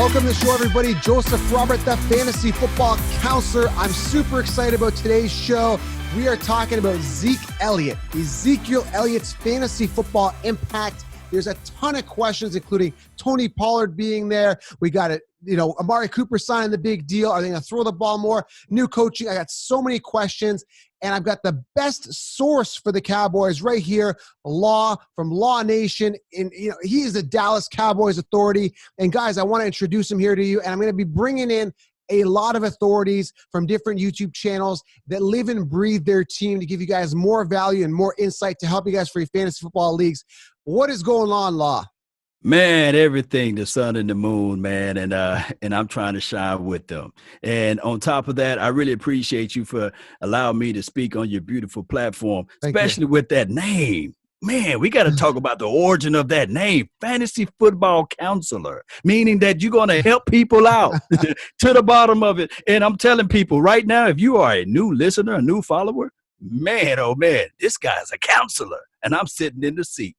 Welcome to the show, everybody. Joseph Robert, the fantasy football counselor. I'm super excited about today's show. We are talking about Zeke Elliott, Ezekiel Elliott's fantasy football impact. There's a ton of questions, including Tony Pollard being there. We got it. Amari Cooper signing the big deal. Are they going to throw the ball more? New coaching. I got so many questions, and I've got the best source for the Cowboys right here, Law from Law Nation. And he is the Dallas Cowboys authority. And guys, I want to introduce him here to you, and I'm going to be bringing in a lot of authorities from different YouTube channels that live and breathe their team to give you guys more value and more insight to help you guys for your fantasy football leagues. What is going on, Law? Man, everything, the sun and the moon, man, and I'm trying to shine with them. And on top of that, I really appreciate you for allowing me to speak on your beautiful platform, especially with that name. Man, we got to talk about the origin of that name, Fantasy Football Counselor, meaning that you're going to help people out to the bottom of it. And I'm telling people right now, if you are a new listener, a new follower, man, oh man, this guy's a counselor, and I'm sitting in the seat.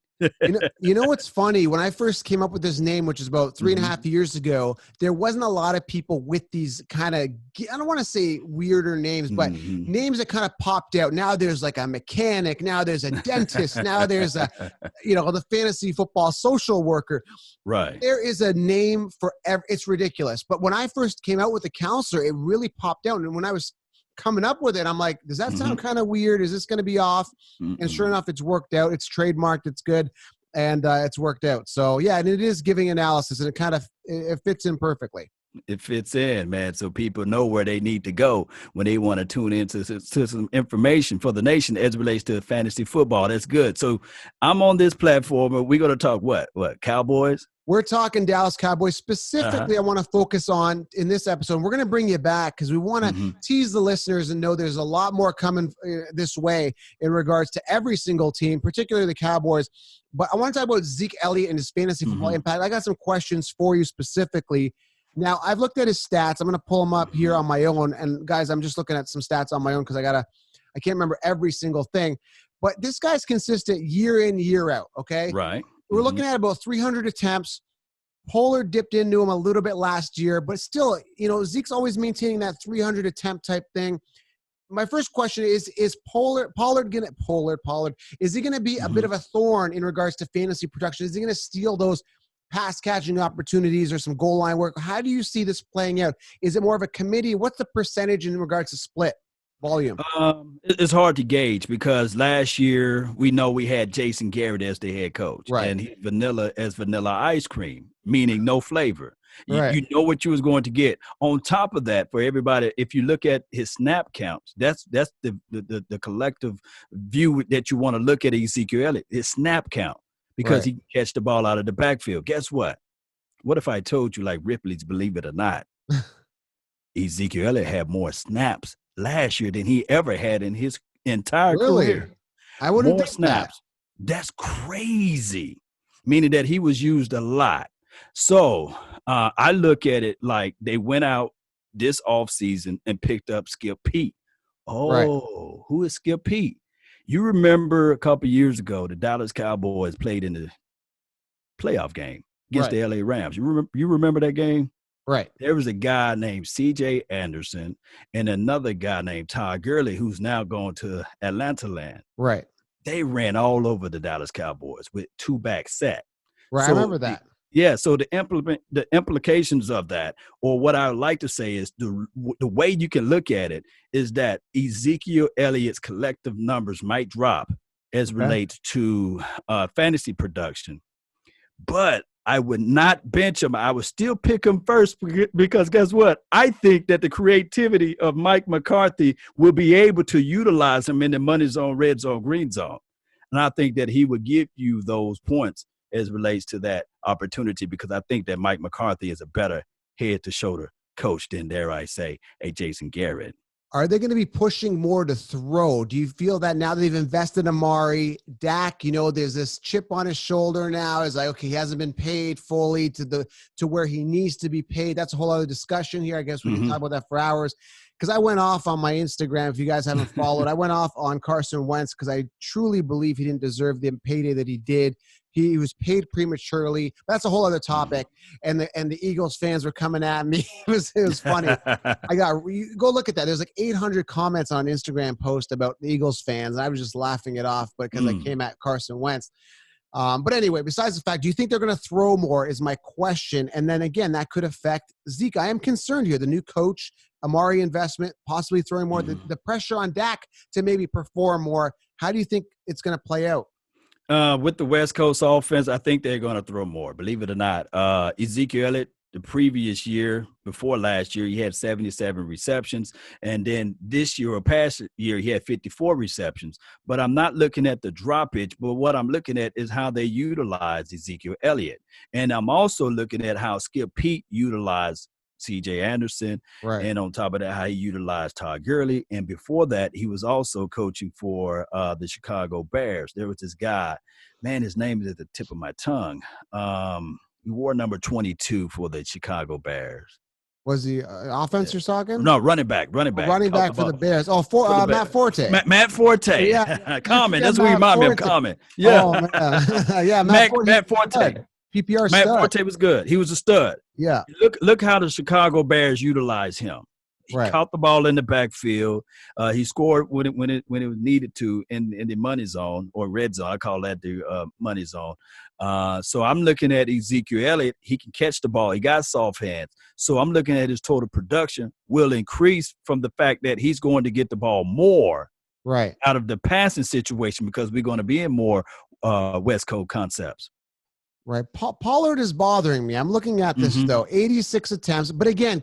You know what's funny? When I first came up with this name, which is about 3.5 years ago, there wasn't a lot of people with these kind of, I don't want to say weirder names, but names that kind of popped out. Now there's like a mechanic. Now there's a dentist. Now there's the fantasy football social worker. Right. There is a name for it's ridiculous. But when I first came out with the counselor, it really popped out. And when I was coming up with it, I'm like, does that sound kind of weird? Is this going to be off? And sure enough, it's worked out. It's trademarked. It's good. And it's worked out. So yeah, and it is giving analysis, and it fits in perfectly. It fits in, man. So people know where they need to go when they want to tune into some information for the nation as it relates to fantasy football. That's good. So I'm on this platform, and we're going to talk what? Cowboys? We're talking Dallas Cowboys. Specifically, I want to focus on, in this episode, we're going to bring you back because we want to tease the listeners and know there's a lot more coming this way in regards to every single team, particularly the Cowboys. But I want to talk about Zeke Elliott and his fantasy football impact. I got some questions for you specifically. Now, I've looked at his stats. I'm going to pull them up here on my own. And, guys, I'm just looking at some stats on my own because I can't remember every single thing. But this guy's consistent year in, year out, okay? Right. We're looking at about 300 attempts. Pollard dipped into him a little bit last year, but still, Zeke's always maintaining that 300 attempt type thing. My first question is Pollard is he going to be a bit of a thorn in regards to fantasy production? Is he going to steal those pass catching opportunities or some goal line work? How do you see this playing out? Is it more of a committee? What's the percentage in regards to split volume? It's hard to gauge because last year we know we had Jason Garrett as the head coach, right? And he's vanilla ice cream, meaning no flavor. Right. You know what you was going to get. On top of that, for everybody, if you look at his snap counts, that's the collective view that you want to look at Ezekiel Elliott, his snap count, because he can catch the ball out of the backfield. Guess what? What if I told you, like Ripley's Believe It or Not, Ezekiel Elliott had more snaps last year than he ever had in his entire career. I wouldn't think snaps. That's crazy. Meaning that he was used a lot. So I look at it like they went out this offseason and picked up Skip Pete. Who is Skip Pete? You remember a couple years ago, the Dallas Cowboys played in the playoff game against the LA Rams. You remember that game? Right. There was a guy named C.J. Anderson and another guy named Todd Gurley, who's now going to Atlanta land. Right. They ran all over the Dallas Cowboys with two-back set. Right, So I remember that. So the implications of that, or what I would like to say is the way you can look at it is that Ezekiel Elliott's collective numbers might drop as relates to fantasy production. But I would not bench him. I would still pick him first because guess what? I think that the creativity of Mike McCarthy will be able to utilize him in the money zone, red zone, green zone. And I think that he would give you those points as relates to that opportunity because I think that Mike McCarthy is a better head-to-shoulder coach than, dare I say, a Jason Garrett. Are they going to be pushing more to throw? Do you feel that now that they've invested in Amari, Dak, there's this chip on his shoulder now. It's like, okay, he hasn't been paid fully to where he needs to be paid. That's a whole other discussion here. I guess we can talk about that for hours. Because I went off on my Instagram, if you guys haven't followed, I went off on Carson Wentz because I truly believe he didn't deserve the payday that he did He was paid prematurely. That's a whole other topic. And the Eagles fans were coming at me. It was funny. Go look at that. There's like 800 comments on Instagram post about the Eagles fans. And I was just laughing it off because I came at Carson Wentz. But anyway, besides the fact, do you think they're going to throw more is my question. And then again, that could affect Zeke. I am concerned here. The new coach, Amari investment, possibly throwing more, the pressure on Dak to maybe perform more. How do you think it's going to play out? With the West Coast offense, I think they're going to throw more, believe it or not. Ezekiel Elliott, the previous year, before last year, he had 77 receptions. And then this year or past year, he had 54 receptions. But I'm not looking at the droppage, but what I'm looking at is how they utilize Ezekiel Elliott. And I'm also looking at how Skip Pete utilized C.J. Anderson, right. And on top of that, how he utilized Todd Gurley. And before that, he was also coaching for the Chicago Bears. There was this guy, man, his name is at the tip of my tongue. He wore number 22 for the Chicago Bears. Was he offense you're talking? No, running back. Running back for the Bears. Oh, Matt Forte. Matt Forte. Yeah. Common. That's what he reminded me of. Common. Yeah. Oh, man. Yeah, Matt Forte. PPR Matt stud. Forte was good. He was a stud. Yeah. Look how the Chicago Bears utilized him. He caught the ball in the backfield. He scored when it was needed to in the money zone or red zone. I call that the money zone. So I'm looking at Ezekiel Elliott. He can catch the ball. He got soft hands. So I'm looking at his total production will increase from the fact that he's going to get the ball more out of the passing situation because we're going to be in more West Coast concepts. Right. Pollard is bothering me. I'm looking at this, though. 86 attempts. But again,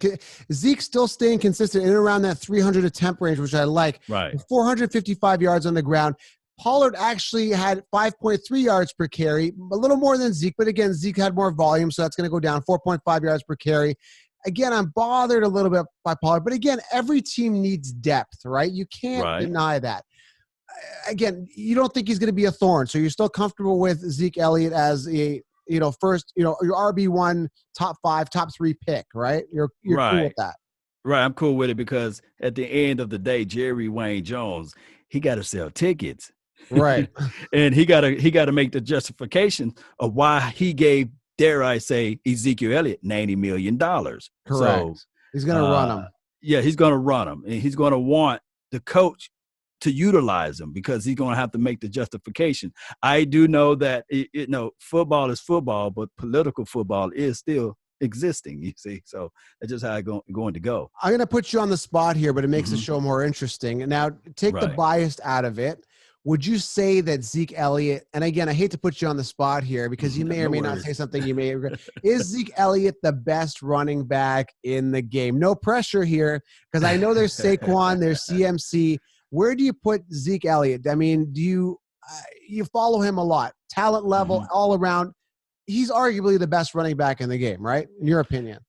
Zeke's still staying consistent in and around that 300 attempt range, which I like. Right. 455 yards on the ground. Pollard actually had 5.3 yards per carry, a little more than Zeke. But again, Zeke had more volume, so that's going to go down 4.5 yards per carry. Again, I'm bothered a little bit by Pollard. But again, every team needs depth, right? You can't deny that. Again, you don't think he's going to be a thorn, so you're still comfortable with Zeke Elliott as a first, your RB1, top 5, top 3 pick, right? You're cool with that. Right, I'm cool with it because at the end of the day, Jerry Wayne Jones, he got to sell tickets. Right. And he got to make the justification of why he gave, dare I say, Ezekiel Elliott $90 million. Correct. So, he's going to run him. Yeah, he's going to run him. And he's going to want the coach to utilize him because he's going to have to make the justification. I do know that, football is football, but political football is still existing, you see. So that's just how it's going to go. I'm going to put you on the spot here, but it makes the show more interesting. Now, take the bias out of it. Would you say that Zeke Elliott, and again, I hate to put you on the spot here because you may or may not say something you may regret. Is Zeke Elliott the best running back in the game? No pressure here because I know there's Saquon, there's CMC. Where do you put Zeke Elliott? I mean, do you follow him a lot? Talent level, all around. He's arguably the best running back in the game, right? In your opinion?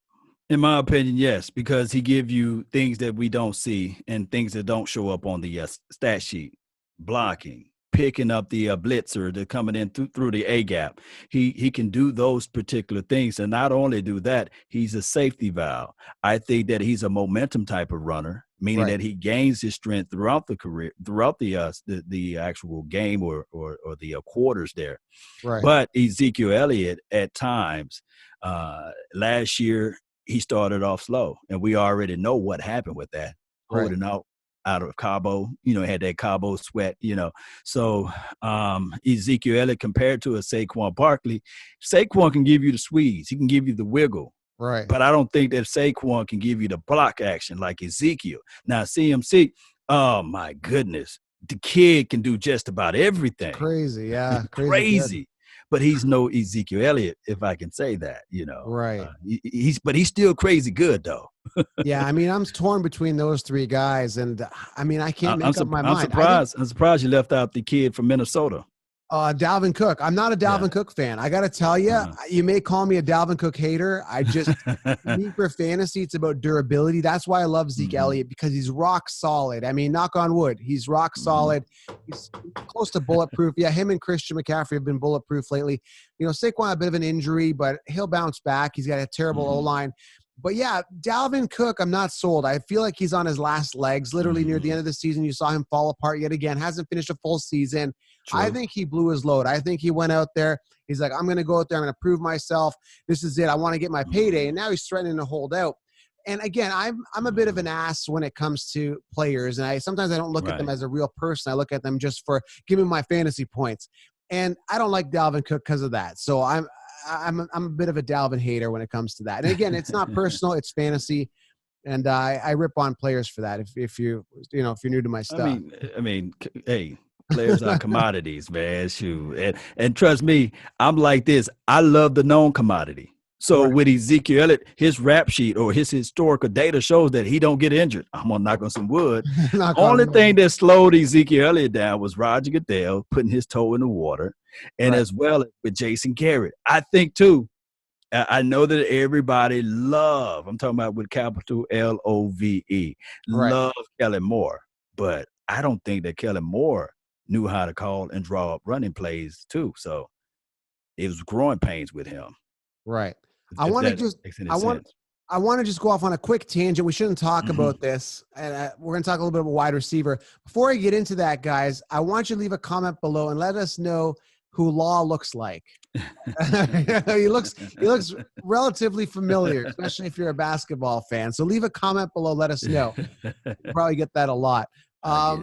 In my opinion, yes, because he gives you things that we don't see and things that don't show up on the stat sheet. Blocking, picking up the blitzer, they're coming in through the A gap. He can do those particular things, and not only do that, he's a safety valve. I think that he's a momentum type of runner, meaning that he gains his strength throughout the career, throughout the actual game or the quarters there. Right. But Ezekiel Elliott at times, last year he started off slow, and we already know what happened with that, holding out of Cabo, had that Cabo sweat, So Ezekiel Elliott compared to a Saquon Barkley, Saquon can give you the squeeze. He can give you the wiggle. Right. But I don't think that Saquon can give you the block action like Ezekiel. Now, CMC, oh, my goodness. The kid can do just about everything. Crazy, yeah. Crazy. But he's no Ezekiel Elliott, if I can say that, Right. But he's still crazy good, though. Yeah, I mean, I'm torn between those three guys, and I mean, I can't make up my mind. I'm surprised you left out the kid from Minnesota. Dalvin Cook. I'm not a Dalvin Cook fan. I got to tell you, you may call me a Dalvin Cook hater. I just, me for fantasy, it's about durability. That's why I love Zeke Elliott, because he's rock solid. I mean, knock on wood, he's rock solid. He's close to bulletproof. Yeah, him and Christian McCaffrey have been bulletproof lately. Saquon had a bit of an injury, but he'll bounce back. He's got a terrible O-line. But yeah, Dalvin Cook, I'm not sold. I feel like he's on his last legs. Literally near the end of the season, you saw him fall apart yet again. Hasn't finished a full season. True. I think he blew his load. I think he went out there. He's like, I'm going to go out there. I'm going to prove myself. This is it. I want to get my payday. And now he's threatening to hold out. And again, I'm a bit of an ass when it comes to players. And sometimes I don't look at them as a real person. I look at them just for giving my fantasy points. And I don't like Dalvin Cook because of that. So I'm a bit of a Dalvin hater when it comes to that. And again, it's not personal, it's fantasy. And I rip on players for that. If you're new to my stuff. I mean, hey, players are commodities, man. Shoot. And trust me, I'm like this. I love the known commodity. So with Ezekiel Elliott, his rap sheet or his historical data shows that he don't get injured. I'm going to knock on some wood. Only thing that slowed Ezekiel Elliott down was Roger Goodell putting his toe in the water, and as well as with Jason Garrett. I think, too, I know that everybody I'm talking about with capital Love, love Kellen Moore. But I don't think that Kellen Moore knew how to call and draw up running plays, too. So it was growing pains with him. Right. I want to just go off on a quick tangent. We shouldn't talk about this. And we're going to talk a little bit about wide receiver. Before I get into that, guys, I want you to leave a comment below and let us know who Law looks like. He looks relatively familiar, especially if you're a basketball fan. So leave a comment below. Let us know. You'll probably get that a lot. I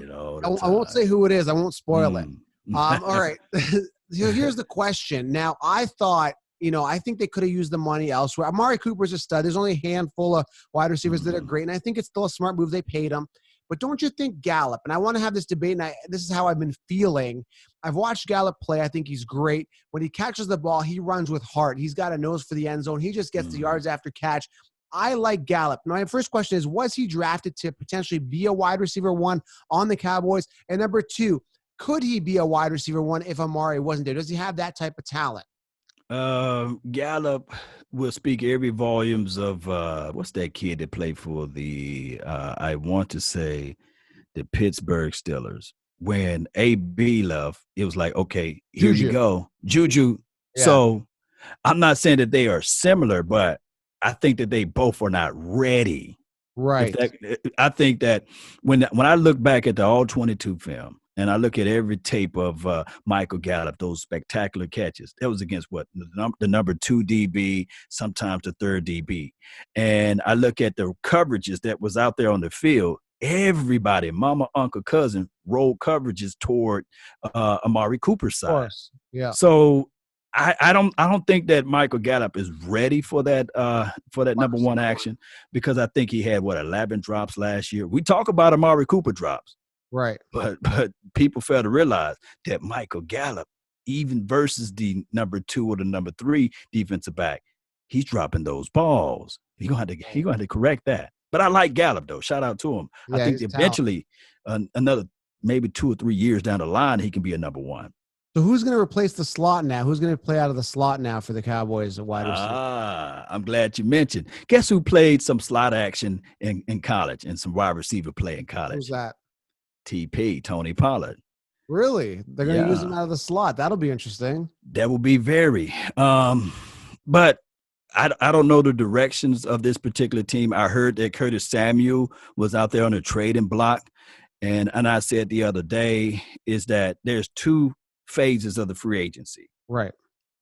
won't say who it is. I won't spoil it. All right. Here's the question. Now, I thought, I think they could have used the money elsewhere. Amari Cooper's a stud. There's only a handful of wide receivers that are great, and I think it's still a smart move. They paid him. But don't you think Gallup, and I want to have this debate, and this is how I've been feeling. I've watched Gallup play. I think he's great. When he catches the ball, he runs with heart. He's got a nose for the end zone. He just gets the yards after catch. I like Gallup. My first question is, was he drafted to potentially be a wide receiver one on the Cowboys? And number two, could he be a wide receiver one if Amari wasn't there? Does he have that type of talent? Gallup will speak every volumes of what's that kid that played for the I want to say the Pittsburgh Steelers. When AB left, it was like, okay, here you go. Juju. Yeah. So I'm not saying that they are similar, but I think that they both are not ready. Right. I think that when I look back at the all 22 film, and I look at every tape of Michael Gallup, those spectacular catches. That was against what? The number 2 DB, sometimes the 3rd DB. And I look at the coverages that was out there on the field. Everybody, mama, uncle, cousin, rolled coverages toward Amari Cooper's side. Of course. Yeah. So I don't think that Michael Gallup is ready for that number one action, because I think he had 11 drops last year. We talk about Amari Cooper drops. Right. But people fail to realize that Michael Gallup, even versus the number 2 or the number 3 defensive back, he's dropping those balls. He's gonna have to correct that. But I like Gallup though. Shout out to him. Yeah, I think eventually another maybe 2 or 3 years down the line, he can be a number 1. So who's going to replace the slot now? Who's going to play out of the slot now for the Cowboys at wide receiver? I'm glad you mentioned. Guess who played some slot action in college and some wide receiver play in college? Who's that? TP, Tony Pollard. Really? They're going to use him out of the slot. That'll be interesting. That will be very. But I don't know the directions of this particular team. I heard that Curtis Samuel was out there on a trading block. And I said the other day is that there's 2 phases of the free agency. Right.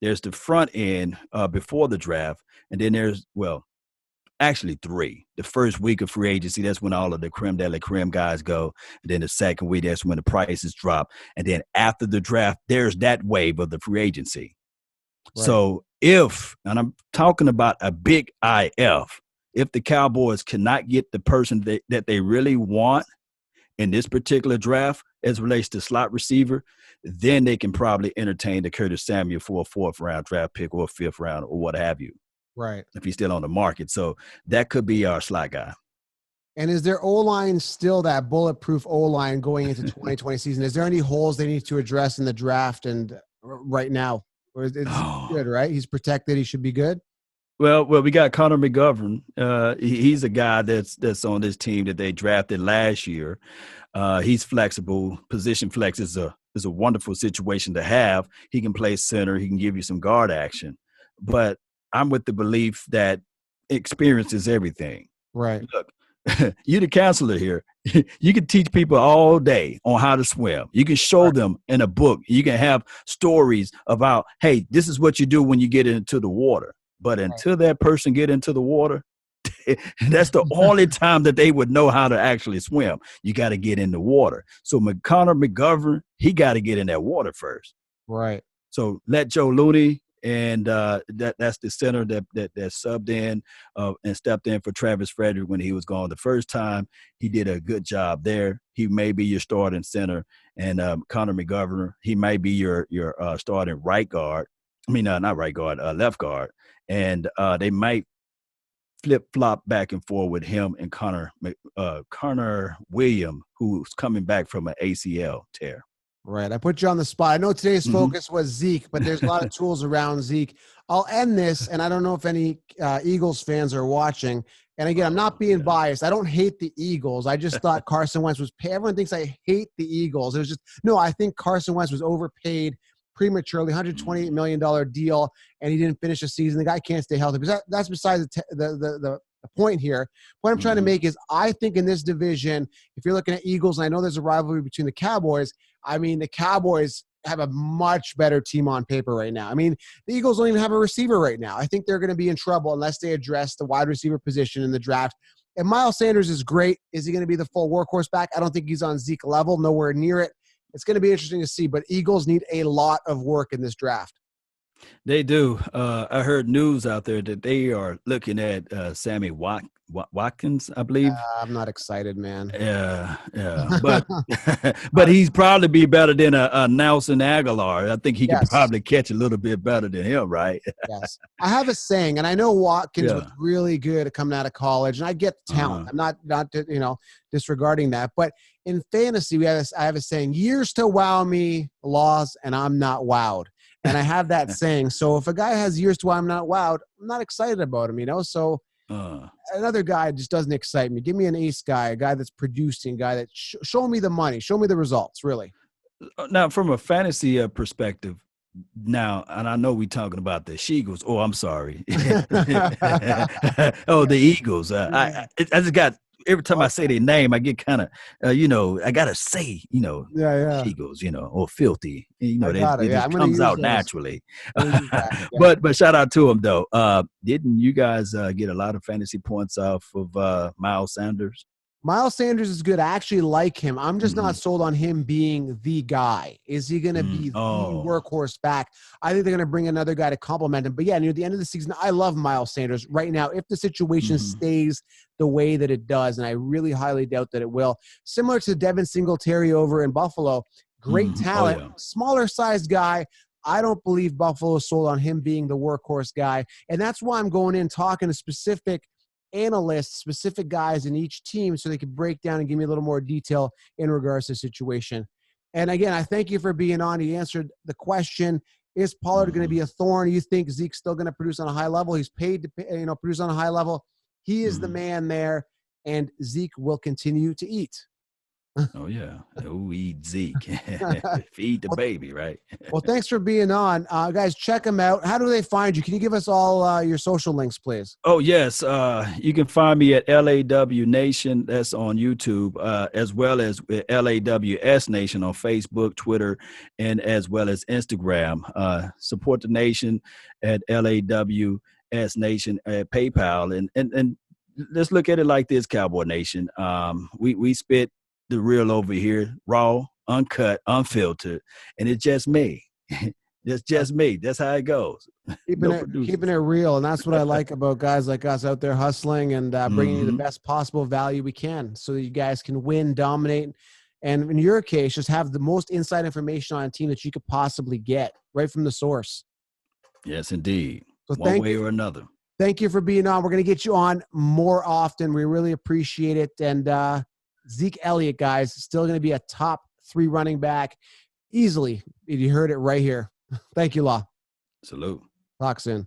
There's the front end before the draft. And then there's, actually 3. The first week of free agency, that's when all of the creme de la creme guys go. And then the second week, that's when the prices drop. And then after the draft, there's that wave of the free agency. Right. So and I'm talking about a big IF, if the Cowboys cannot get the person that they really want in this particular draft as it relates to slot receiver, then they can probably entertain the Curtis Samuel for a 4th round draft pick or a 5th round or what have you. Right. If he's still on the market. So that could be our slot guy. And is their O-line still that bulletproof O-line going into 2020 season? Is there any holes they need to address in the draft and right now? Or is it good, right? He's protected. He should be good. Well, we got Connor McGovern. He's a guy that's on this team that they drafted last year. He's flexible. Position flex is a wonderful situation to have. He can play center. He can give you some guard action. But I'm with the belief that experience is everything. Right. Look, you the counselor here. You can teach people all day on how to swim. You can show them in a book. You can have stories about, hey, this is what you do when you get into the water. But until that person get into the water, that's the only time that they would know how to actually swim. You got to get in the water. So Connor McGovern, he got to get in that water first. Right. So let Joe Looney, and that's the center that subbed in and stepped in for Travis Frederick when he was gone the first time. He did a good job there. He may be your starting center, and Connor McGovern, he might be your starting right guard. I mean, not right guard, left guard, and they might flip flop back and forth with him and Connor Williams, who's coming back from an ACL tear. Right. I put you on the spot. I know today's focus was Zeke, but there's a lot of tools around Zeke. I'll end this, and I don't know if any Eagles fans are watching. And again, I'm not being biased. I don't hate the Eagles. I just thought Carson Wentz was paid. Everyone thinks I hate the Eagles. It was just, no, I think Carson Wentz was overpaid prematurely, $128 million deal, and he didn't finish the season. The guy can't stay healthy. But that's besides the point here. What I'm trying to make is, I think in this division, if you're looking at Eagles, and I know there's a rivalry between the Cowboys, I mean, the Cowboys have a much better team on paper right now. I mean, the Eagles don't even have a receiver right now. I think they're going to be in trouble unless they address the wide receiver position in the draft. And Miles Sanders is great. Is he going to be the full workhorse back? I don't think he's on Zeke level, nowhere near it. It's going to be interesting to see, but Eagles need a lot of work in this draft. They do. I heard news out there that they are looking at Sammy Watkins, I believe. I'm not excited, man. Yeah. But but he's probably be better than a Nelson Aguilar. I think he could probably catch a little bit better than him, right? Yes. I have a saying, and I know Watkins was really good at coming out of college, and I get the talent. I'm not disregarding that. But in fantasy, I have a saying: years to wow me, Laws, and I'm not wowed. And I have that saying. So if a guy has years to wow, I'm not wowed, I'm not excited about him, So another guy just doesn't excite me. Give me an ace guy, a guy that's producing, a guy that show me the money, show me the results, really. Now, from a fantasy perspective, now, and I know we're talking about the Eagles. Oh, I'm sorry. The Eagles. I just got, every time I say their name, I get kind of, I got to say, Eagles, or filthy. It just comes out naturally. But shout out to them, though. Didn't you guys get a lot of fantasy points off of Miles Sanders? Miles Sanders is good. I actually like him. I'm just not sold on him being the guy. Is he going to be the workhorse back? I think they're going to bring another guy to complement him. But yeah, near the end of the season, I love Miles Sanders right now. If the situation stays the way that it does, and I really highly doubt that it will, similar to Devin Singletary over in Buffalo, great talent, smaller sized guy. I don't believe Buffalo is sold on him being the workhorse guy. And that's why I'm going in talking to specific analysts, specific guys in each team, so they can break down and give me a little more detail in regards to the situation. And again, I thank you for being on. You answered the question: is Pollard going to be a thorn? You think Zeke's still going to produce on a high level? He's paid to produce on a high level. He is the man there, and Zeke will continue to eat. Oh, yeah. Eat Zeke. Feed the baby, right? Well, thanks for being on. Guys, check him out. How do they find you? Can you give us all your social links, please? Oh, yes. You can find me at LAW Nation. That's on YouTube, as well as LAWS Nation on Facebook, Twitter, and as well as Instagram. Support the nation at LAWS Nation at PayPal. And let's look at it like this, Cowboy Nation. We spit the real over here, raw, uncut, unfiltered, and it's just me. It's just me. That's how it goes. Keeping it real, and that's what I like about guys like us out there hustling and bringing you the best possible value we can, so that you guys can win, dominate, and in your case, just have the most inside information on a team that you could possibly get right from the source. Yes, indeed. So one way or another. Thank you for being on. We're going to get you on more often. We really appreciate it. And Zeke Elliott, guys, still going to be a top 3 running back easily. You heard it right here. Thank you, Law. Salute. Talk soon.